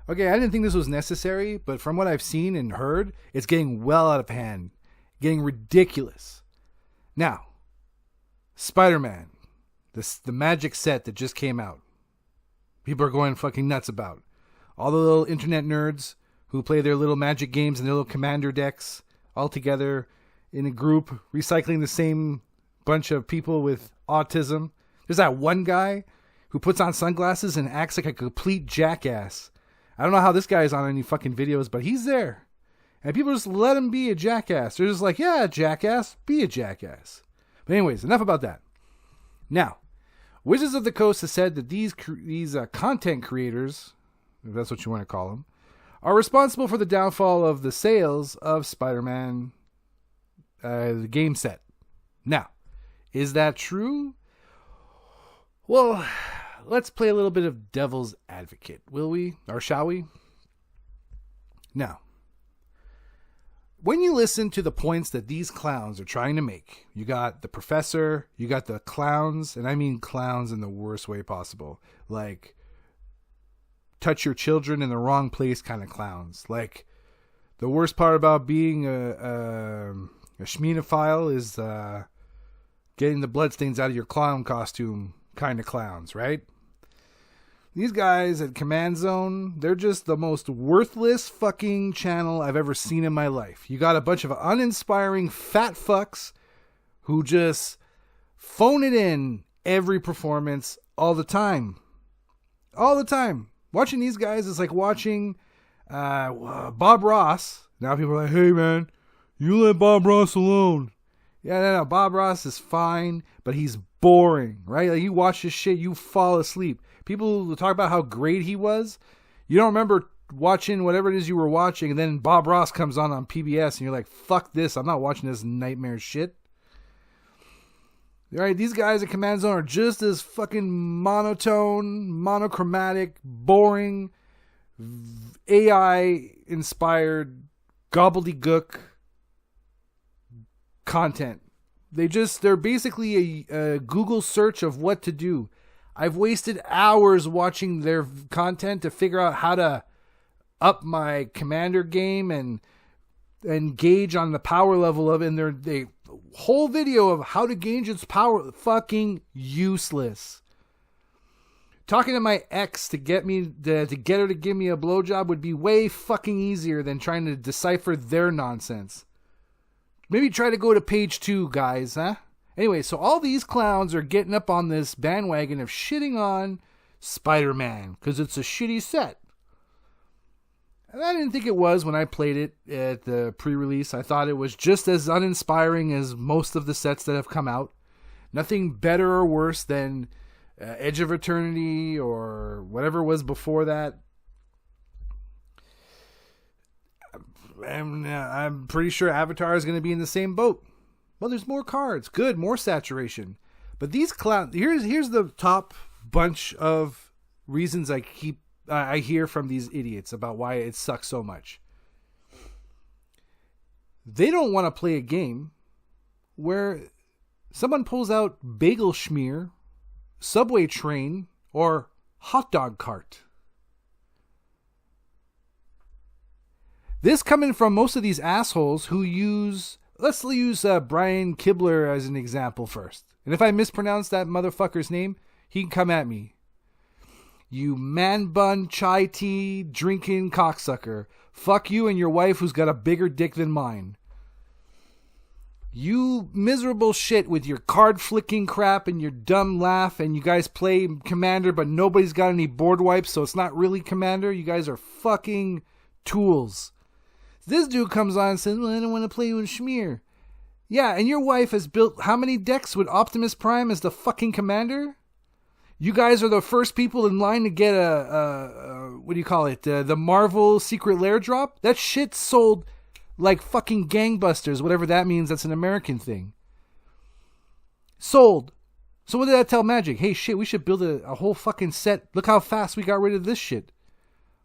Okay, I didn't think this was necessary, but from what I've seen and heard, it's getting well out of hand. Getting ridiculous. Now, Spider-Man. The magic set that just came out. People are going fucking nuts about. All the little internet nerds who play their little magic games and their little commander decks all together in a group, recycling the same bunch of people with autism. There's that one guy who puts on sunglasses and acts like a complete jackass. I don't know how this guy is on any fucking videos, but he's there. And people just let him be a jackass. They're just like, yeah, jackass, be a jackass. But anyways, enough about that. Now, Wizards of the Coast has said that these content creators, if that's what you want to call them, are responsible for the downfall of the sales of Spider-Man, the game set. Now, is that true? Well, let's play a little bit of devil's advocate, will we? Or shall we? Now, when you listen to the points that these clowns are trying to make, you got the professor, you got the clowns, and I mean clowns in the worst way possible. Like, touch your children in the wrong place kind of clowns. Like, the worst part about being a schmeenophile is getting the bloodstains out of your clown costume kind of clowns, right? These guys at Command Zone, they're just the most worthless fucking channel I've ever seen in my life. You got a bunch of uninspiring fat fucks who just phone it in every performance all the time. All the time. Watching these guys is like watching Bob Ross. Now people are like, hey man, you let Bob Ross alone. Yeah, no, Bob Ross is fine, but he's boring, right? Like, you watch this shit, you fall asleep. People talk about how great he was. You don't remember watching whatever it is you were watching, and then Bob Ross comes on PBS, and you're like, fuck this, I'm not watching this nightmare shit. All right, these guys at Command Zone are just as fucking monotone, monochromatic, boring, AI-inspired, gobbledygook content. They're basically a Google search of what to do. I've wasted hours watching their content to figure out how to up my commander game and gauge on the power level of it. And they whole video of how to gauge its power, fucking useless. Talking to my ex to get her to give me a blowjob would be way fucking easier than trying to decipher their nonsense. Maybe try to go to page 2, guys, huh? Anyway, so all these clowns are getting up on this bandwagon of shitting on Spider-Man because it's a shitty set. And I didn't think it was when I played it at the pre-release. I thought it was just as uninspiring as most of the sets that have come out. Nothing better or worse than Edge of Eternity or whatever was before that. I'm pretty sure Avatar is going to be in the same boat. Well, there's more cards. Good, more saturation. But these clowns... Here's the top bunch of reasons I hear from these idiots about why it sucks so much. They don't want to play a game where someone pulls out bagel schmear, subway train, or hot dog cart. This coming from most of these assholes who use... Let's use Brian Kibler as an example first. And if I mispronounce that motherfucker's name, he can come at me. You man bun chai tea drinking cocksucker. Fuck you and your wife who's got a bigger dick than mine. You miserable shit with your card flicking crap and your dumb laugh, and you guys play Commander but nobody's got any board wipes, so it's not really Commander. You guys are fucking tools. This dude comes on and says, well, I don't want to play with Schmear. Yeah, and your wife has built how many decks with Optimus Prime as the fucking commander? You guys are the first people in line to get what do you call it? The Marvel Secret Lair drop? That shit sold like fucking gangbusters, whatever that means. That's an American thing. Sold. So what did that tell Magic? Hey, shit, we should build a whole fucking set. Look how fast we got rid of this shit.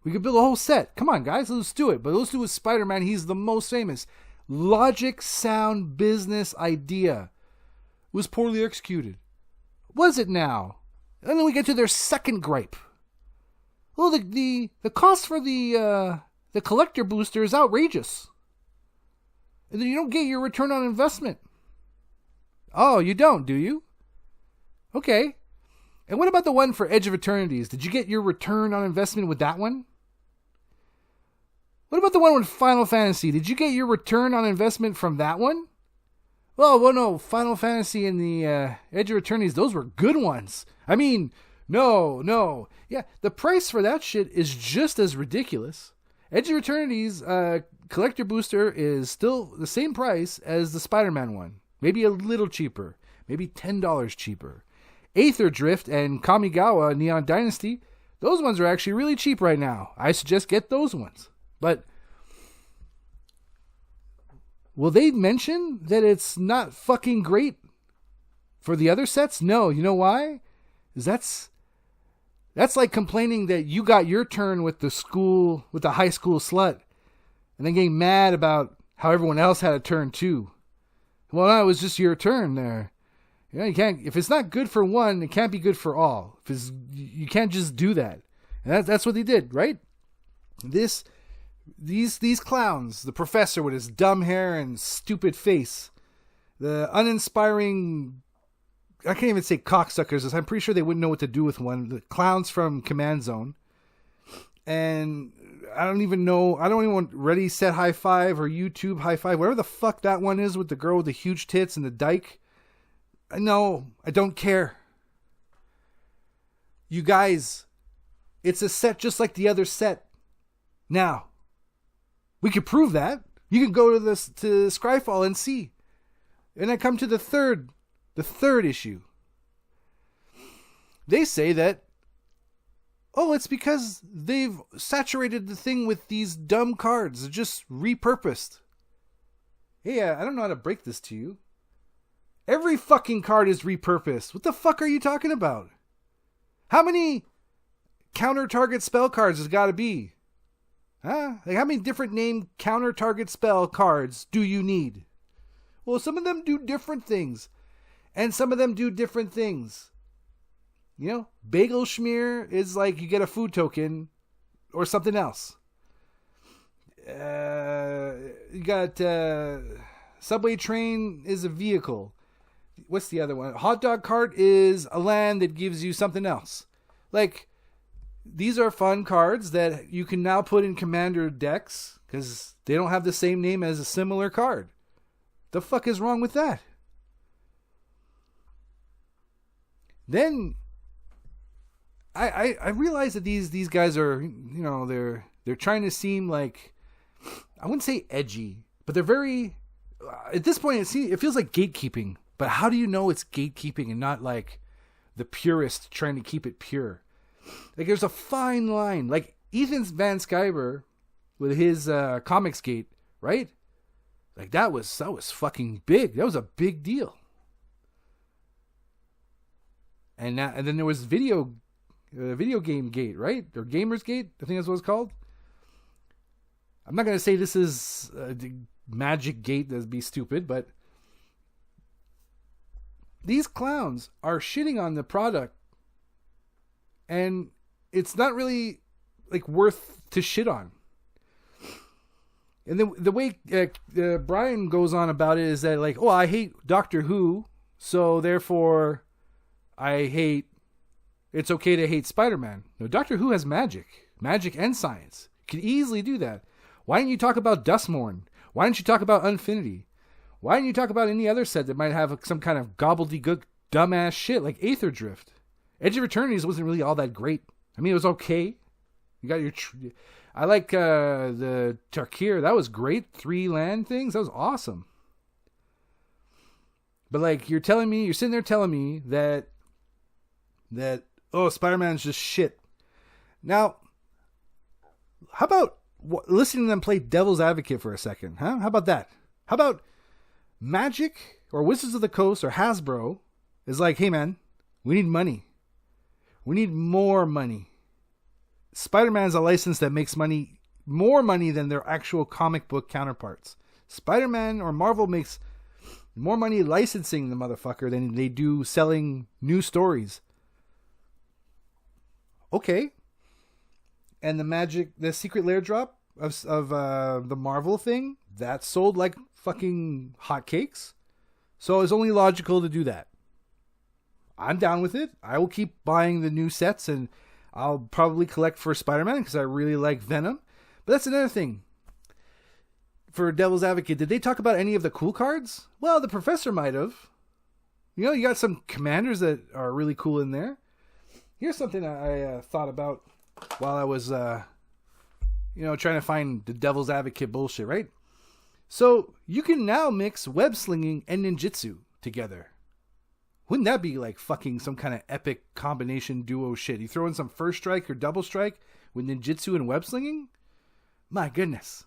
We could build a whole set. Come on, guys, let's do it. But let's do it with Spider-Man. He's the most famous. Logic, sound, business idea was poorly executed. Was it now? And then we get to their second gripe. Well, the cost for the collector booster is outrageous. And then you don't get your return on investment. Oh, you don't, do you? Okay. And what about the one for Edge of Eternities? Did you get your return on investment with that one? What about the one with Final Fantasy? Did you get your return on investment from that one? Well, no, Final Fantasy and the Edge of Eternities, those were good ones. I mean, no. Yeah, the price for that shit is just as ridiculous. Edge of Eternities collector booster is still the same price as the Spider-Man one. Maybe a little cheaper. Maybe $10 cheaper. Aether Drift and Kamigawa Neon Dynasty, those ones are actually really cheap right now. I suggest get those ones. But will they mention that it's not fucking great for the other sets? No. You know why? Because that's like complaining that you got your turn with the high school slut, and then getting mad about how everyone else had a turn too. Well, no, it was just your turn there. You know, you can't. If it's not good for one, it can't be good for all. You can't just do that. And that's what they did, right? These clowns, the professor with his dumb hair and stupid face, the uninspiring, I can't even say cocksuckers, I'm pretty sure they wouldn't know what to do with one, the clowns from Command Zone, and I don't even want Ready, Set, High Five or YouTube High Five, whatever the fuck that one is with the girl with the huge tits and the dyke. No, I don't care. You guys, it's a set just like the other set. Now, we could prove that. You can go to Scryfall and see. And I come to the third issue. They say that, it's because they've saturated the thing with these dumb cards. They're just repurposed. Hey, I don't know how to break this to you. Every fucking card is repurposed. What the fuck are you talking about? How many counter target spell cards has got to be? Huh? Like, how many different named counter target spell cards do you need? Well, some of them do different things. And some of them do different things. You know, Bagel Schmear is like you get a food token or something else. You got Subway Train is a vehicle. What's the other one? Hot Dog Cart is a land that gives you something else. Like, these are fun cards that you can now put in Commander decks because they don't have the same name as a similar card. The fuck is wrong with that? Then I realize that these guys are, you know, they're trying to seem like, I wouldn't say edgy, but they're very, at this point it feels like gatekeeping. But how do you know it's gatekeeping and not like the purist trying to keep it pure? Like, there's a fine line. Like Ethan Van Sciver with his Comics Gate, right? Like that was fucking big. That was a big deal. And then there was video game gate, right? Or Gamers Gate, I think that's what it's called. I'm not gonna say this is the Magic Gate. That'd be stupid, but these clowns are shitting on the product, and it's not really like worth to shit on. And the way Brian goes on about it is that like, I hate Doctor Who, so therefore it's okay to hate Spider-Man. No, Doctor Who has magic and science. You can easily do that. Why didn't you talk about Dustmorn? Why didn't you talk about Unfinity? Why didn't you talk about any other set that might have some kind of gobbledygook dumbass shit like Aether Drift? Edge of Eternities wasn't really all that great. I mean, it was okay. You got your... I like the Tarkir. That was great. 3 land things. That was awesome. But like, you're sitting there telling me that Spider-Man's just shit. Now, how about listening to them play devil's advocate for a second? Huh? How about that? How about Magic or Wizards of the Coast or Hasbro is like, hey man, we need money. We need more money. Spider-Man's a license that makes more money than their actual comic book counterparts. Spider-Man or Marvel makes more money licensing the motherfucker than they do selling new stories. Okay. and the secret lair drop of the Marvel thing, that sold like fucking hotcakes. So it's only logical to do that. I'm down with it. I will keep buying the new sets, and I'll probably collect for Spider-Man because I really like Venom. But that's another thing. For Devil's Advocate, did they talk about any of the cool cards? Well, the Professor might have. You know, you got some commanders that are really cool in there. Here's something I thought about while I was, trying to find the Devil's Advocate bullshit, right? So, you can now mix web slinging and ninjutsu together. Wouldn't that be like fucking some kind of epic combination duo shit? You throw in some first strike or double strike with ninjutsu and web slinging? My goodness.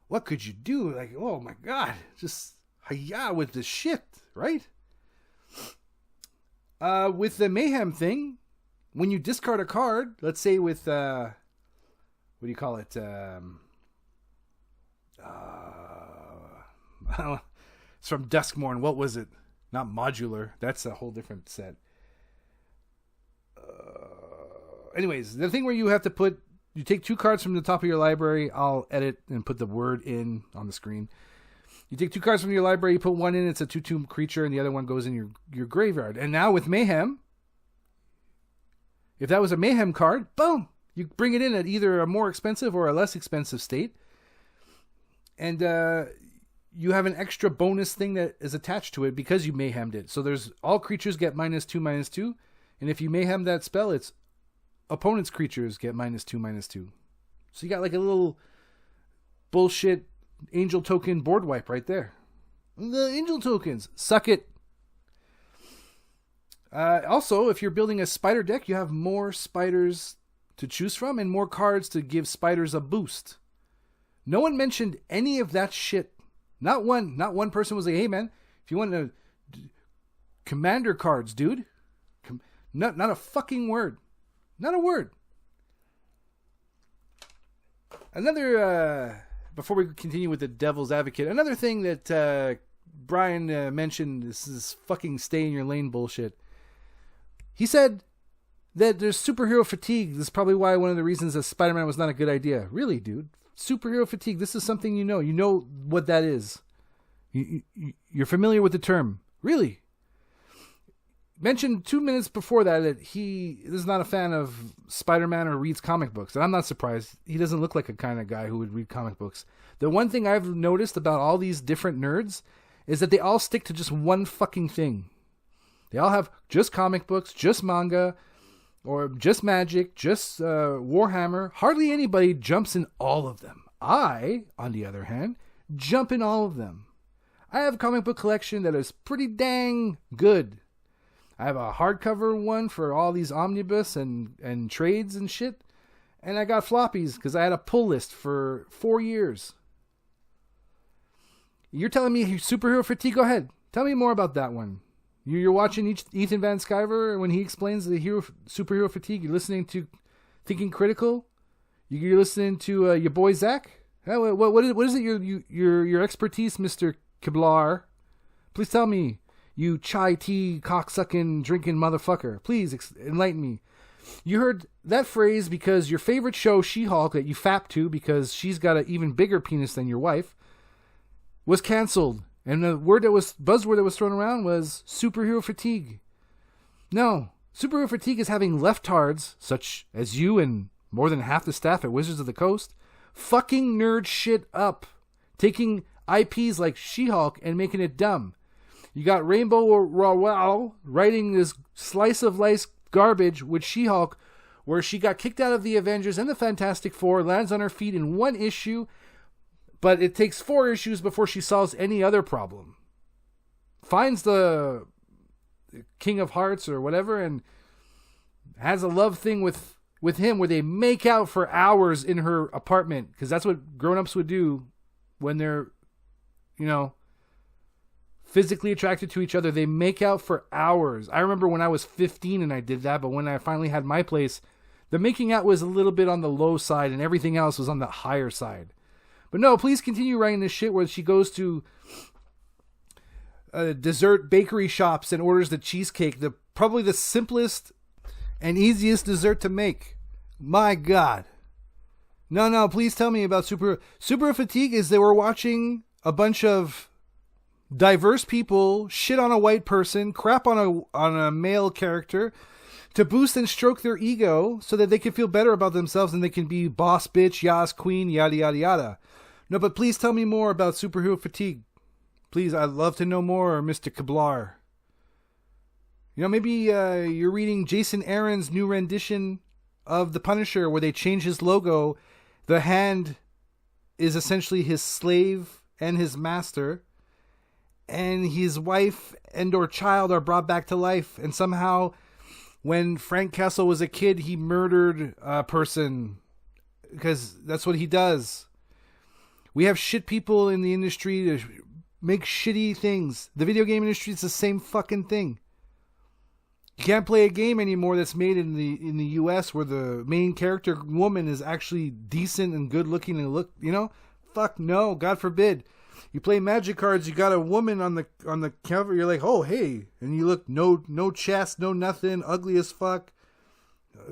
What could you do? Like, oh my god. Just hiya with this shit, right? With the Mayhem thing, when you discard a card, let's say with, what do you call it? It's from Duskmorn. What was it? Not modular. That's a whole different set. Anyways, the thing where you have to you take 2 cards from the top of your library. I'll edit and put the word in on the screen. You take 2 cards from your library, you put one in, it's a 2/2 creature, and the other one goes in your graveyard. And now with Mayhem, if that was a Mayhem card, boom! You bring it in at either a more expensive or a less expensive state. And you have an extra bonus thing that is attached to it because you Mayhemmed it. So there's all creatures get -2/-2. And if you Mayhem that spell, it's opponent's creatures get -2/-2. So you got like a little bullshit angel token board wipe right there. The angel tokens. Suck it. Also, if you're building a spider deck, you have more spiders to choose from and more cards to give spiders a boost. No one mentioned any of that shit. Not one person was like, hey man, if you want to commander cards, dude. Not a fucking word. Not a word. Another, before we continue with the Devil's Advocate, another thing that Brian mentioned, this is fucking stay in your lane bullshit. He said that there's superhero fatigue. This is probably why one of the reasons that Spider-Man was not a good idea. Really, dude? Superhero fatigue, this is something you know. You know what that is. You're familiar with the term. Really? Mentioned 2 minutes before that he is not a fan of Spider-Man or reads comic books. And I'm not surprised. He doesn't look like a kind of guy who would read comic books. The one thing I've noticed about all these different nerds is that they all stick to just one fucking thing. They all have just comic books, just manga, or just Magic, just Warhammer. Hardly anybody jumps in all of them. I, on the other hand, jump in all of them. I have a comic book collection that is pretty dang good. I have a hardcover one for all these omnibus and trades and shit. And I got floppies because I had a pull list for 4 years. You're telling me superhero fatigue? Go ahead. Tell me more about that one. You're watching Ethan Van Sciver when he explains the superhero fatigue. You're listening to Thinking Critical. You're listening to your boy Zach. What is it? Your expertise, Mr. Kiblar? Please tell me, you chai tea cocksucking drinking motherfucker. Please enlighten me. You heard that phrase because your favorite show, She-Hulk, that you fap to because she's got an even bigger penis than your wife, was canceled. And the buzzword that was thrown around was superhero fatigue. No, superhero fatigue is having leftards, such as you and more than half the staff at Wizards of the Coast, fucking nerd shit up. Taking IPs like She-Hulk and making it dumb. You got Rainbow Rowell writing this slice of life garbage with She-Hulk, where she got kicked out of the Avengers and the Fantastic Four, lands on her feet in one issue, but it takes 4 issues before she solves any other problem. Finds the King of Hearts or whatever and has a love thing with him where they make out for hours in her apartment, because that's what grown-ups would do when they're, physically attracted to each other. They make out for hours. I remember when I was 15 and I did that, but when I finally had my place, the making out was a little bit on the low side and everything else was on the higher side. But no, please continue writing this shit where she goes to dessert bakery shops and orders the cheesecake, probably the simplest and easiest dessert to make. My God. No, please tell me about Super Fatigue is they were watching a bunch of diverse people shit on a white person, crap on a male character to boost and stroke their ego so that they can feel better about themselves and they can be boss bitch, yas queen, yada yada yada. No, but please tell me more about Superhero Fatigue. Please, I'd love to know more, Mr. Kablar. You know, maybe you're reading Jason Aaron's new rendition of The Punisher where they change his logo. The hand is essentially his slave and his master. And his wife and or child are brought back to life. And somehow, when Frank Castle was a kid, he murdered a person. Because that's what he does. We have shit people in the industry to make shitty things. The video game industry is the same fucking thing. You can't play a game anymore that's made in the US where the main character woman is actually decent and good looking and look, you know? Fuck no, God forbid. You play Magic cards, you got a woman on the cover, you're like, "Oh, hey." And you look no chest, no nothing, ugly as fuck.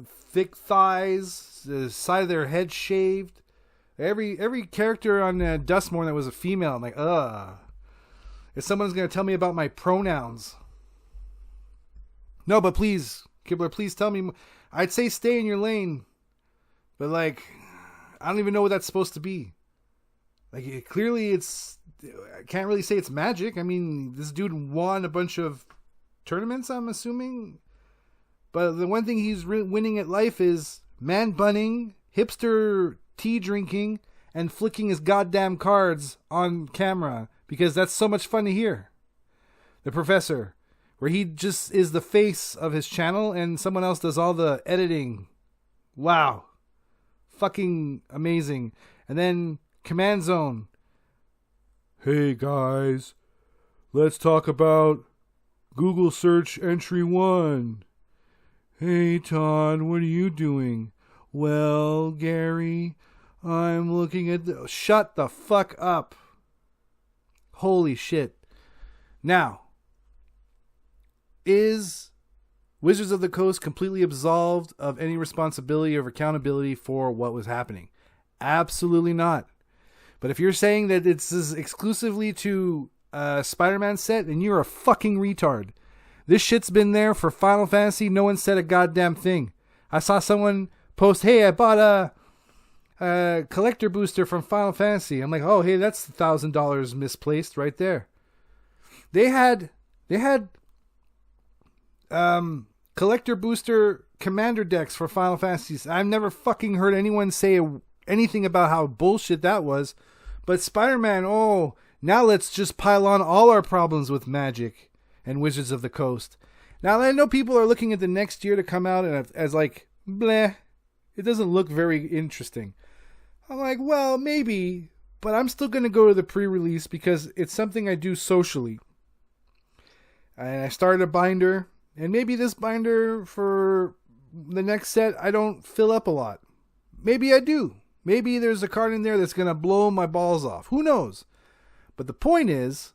Thick thighs, the side of their head shaved. Every character on Dustmorn that was a female, I'm like, ugh. If someone's going to tell me about my pronouns. No, but please, Kibler, please tell me. I'd say stay in your lane. But, like, I don't even know what that's supposed to be. Like, clearly I can't really say it's magic. I mean, this dude won a bunch of tournaments, I'm assuming. But the one thing he's winning at life is man bunning, hipster tea drinking, and flicking his goddamn cards on camera. Because that's so much fun to hear. The Professor, where he just is the face of his channel and someone else does all the editing. Wow. Fucking amazing. And then Command Zone. Hey guys, let's talk about Google search entry 1. Hey Todd, what are you doing? Well, Gary, I'm looking at Shut the fuck up. Holy shit. Now, is Wizards of the Coast completely absolved of any responsibility or accountability for what was happening? Absolutely not. But if you're saying that it's exclusively to Spider-Man set, then you're a fucking retard. This shit's been there for Final Fantasy. No one said a goddamn thing. I saw someone post, "Hey, I bought a collector booster from Final Fantasy." I'm like, "Oh, hey, that's $1,000 misplaced right there." They had collector booster commander decks for Final Fantasies. I've never fucking heard anyone say anything about how bullshit that was. But Spider-Man, now let's just pile on all our problems with Magic and Wizards of the Coast. Now, I know people are looking at the next year to come out as like, bleh, it doesn't look very interesting. I'm like, well, maybe, but I'm still going to go to the pre-release because it's something I do socially. And I started a binder, and maybe this binder for the next set, I don't fill up a lot. Maybe I do. Maybe there's a card in there that's going to blow my balls off. Who knows? But the point is,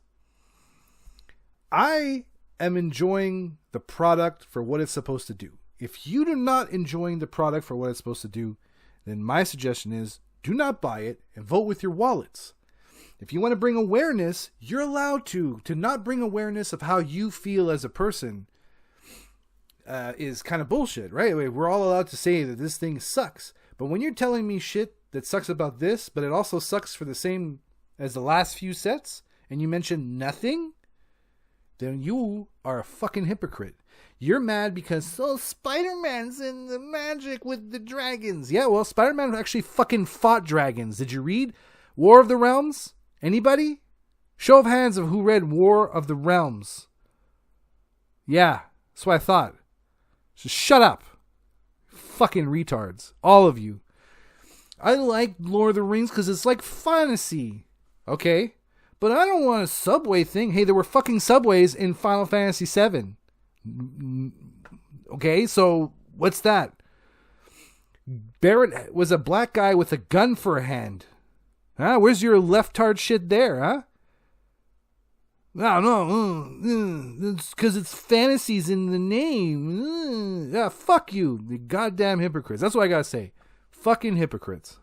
I am enjoying the product for what it's supposed to do. If you do not enjoying the product for what it's supposed to do, then my suggestion is do not buy it and vote with your wallets. If you want to bring awareness, you're allowed to not bring awareness of how you feel as a person is kind of bullshit, right? We're all allowed to say that this thing sucks. But when you're telling me shit that sucks about this, but it also sucks for the same as the last few sets, and you mention nothing, then you are a fucking hypocrite. You're mad because Spider-Man's in the Magic with the dragons. Yeah, well, Spider-Man actually fucking fought dragons. Did you read War of the Realms? Anybody? Show of hands of who read War of the Realms. Yeah, that's what I thought. So shut up. Fucking retards. All of you. I like Lord of the Rings because it's like fantasy. Okay? But I don't want a subway thing. Hey, there were fucking subways in Final Fantasy VII. Okay, so what's that? Barrett was a black guy with a gun for a hand. Huh? Where's your leftard shit there, huh? I don't know. It's because it's fantasies in the name. Yeah, fuck you. The goddamn hypocrites. That's what I gotta say. Fucking hypocrites.